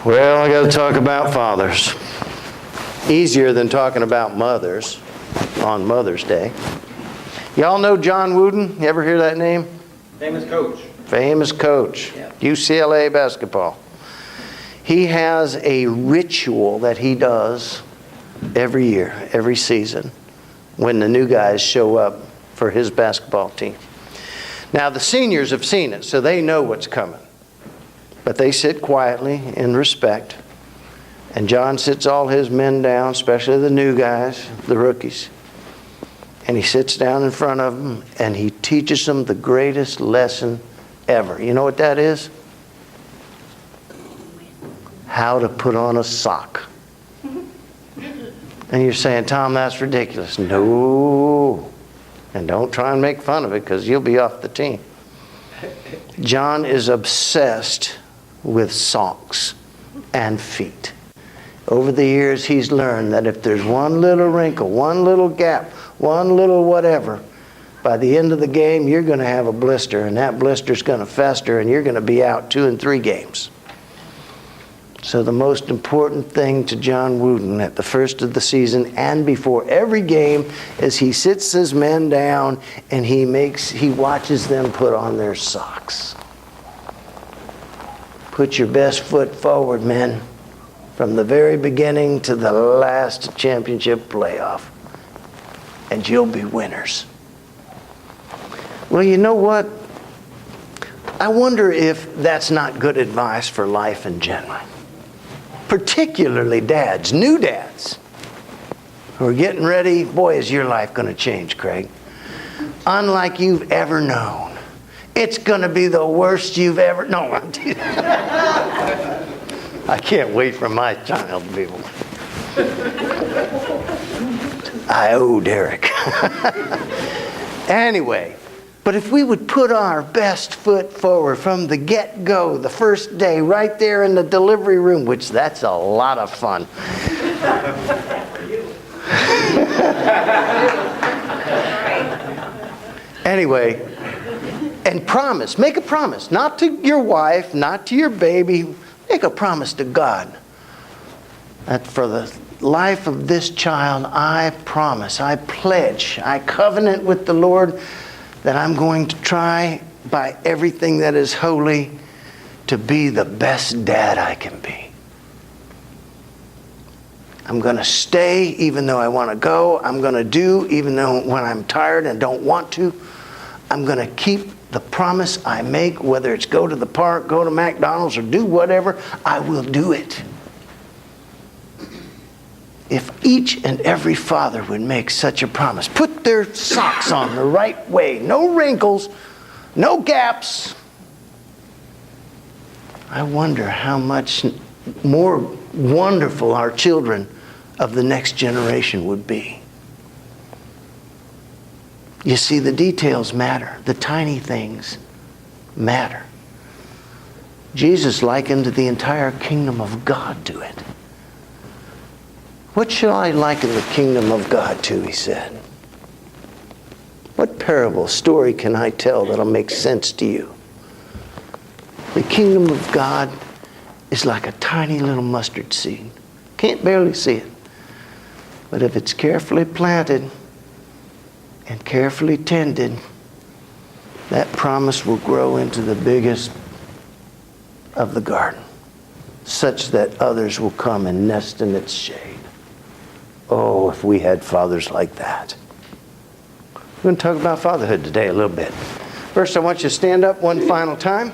Well, I got to talk about fathers. Easier than talking about mothers on Mother's Day. Y'all know John Wooden? You ever hear that name? Famous coach. Famous coach. Yeah. UCLA basketball. He has a ritual that he does every year, every season, when the new guys show up for his basketball team. Now, the seniors have seen it, so they know what's coming. But they sit quietly in respect. And John sits all his men down, especially the new guys, the rookies. And he sits down in front of them and he teaches them the greatest lesson ever. You know what that is? How to put on a sock. And you're saying, Tom, that's ridiculous. No. And don't try and make fun of it because you'll be off the team. John is obsessed with socks and feet. Over the years, he's learned that if there's one little wrinkle, one little gap, one little whatever, by the end of the game, you're going to have a blister, and that blister's going to fester, and you're going to be out 2 and 3 games. So the most important thing to John Wooden at the first of the season and before every game is he sits his men down and he watches them put on their socks. Put your best foot forward, men, from the very beginning to the last championship playoff, and you'll be winners. Well, you know what? I wonder if that's not good advice for life in general. Particularly dads, new dads, who are getting ready. Boy, is your life going to change, Craig. Unlike you've ever known. It's going to be the worst you've ever... No, I'm teasing. I can't wait for my child to be born. I owe Derek. Anyway, but if we would put our best foot forward from the get-go, the first day, right there in the delivery room, which that's a lot of fun. Anyway, and promise, make a promise, not to your wife, not to your baby, make a promise to God that for the life of this child, I promise, I pledge, I covenant with the Lord that I'm going to try by everything that is holy to be the best dad I can be. I'm going to stay even though I want to go. I'm going to do even though when I'm tired and don't want to. I'm going to keep the promise I make, whether it's go to the park, go to McDonald's, or do whatever, I will do it. If each and every father would make such a promise, put their socks on the right way, no wrinkles, no gaps, I wonder how much more wonderful our children of the next generation would be. You see, the details matter. The tiny things matter. Jesus likened the entire kingdom of God to it. What shall I liken the kingdom of God to, he said. What parable, story can I tell that'll make sense to you? The kingdom of God is like a tiny little mustard seed. Can't barely see it. But if it's carefully planted and carefully tended, that promise will grow into the biggest of the garden, such that others will come and nest in its shade. Oh, if we had fathers like that. We're going to talk about fatherhood today a little bit. First, I want you to stand up one final time.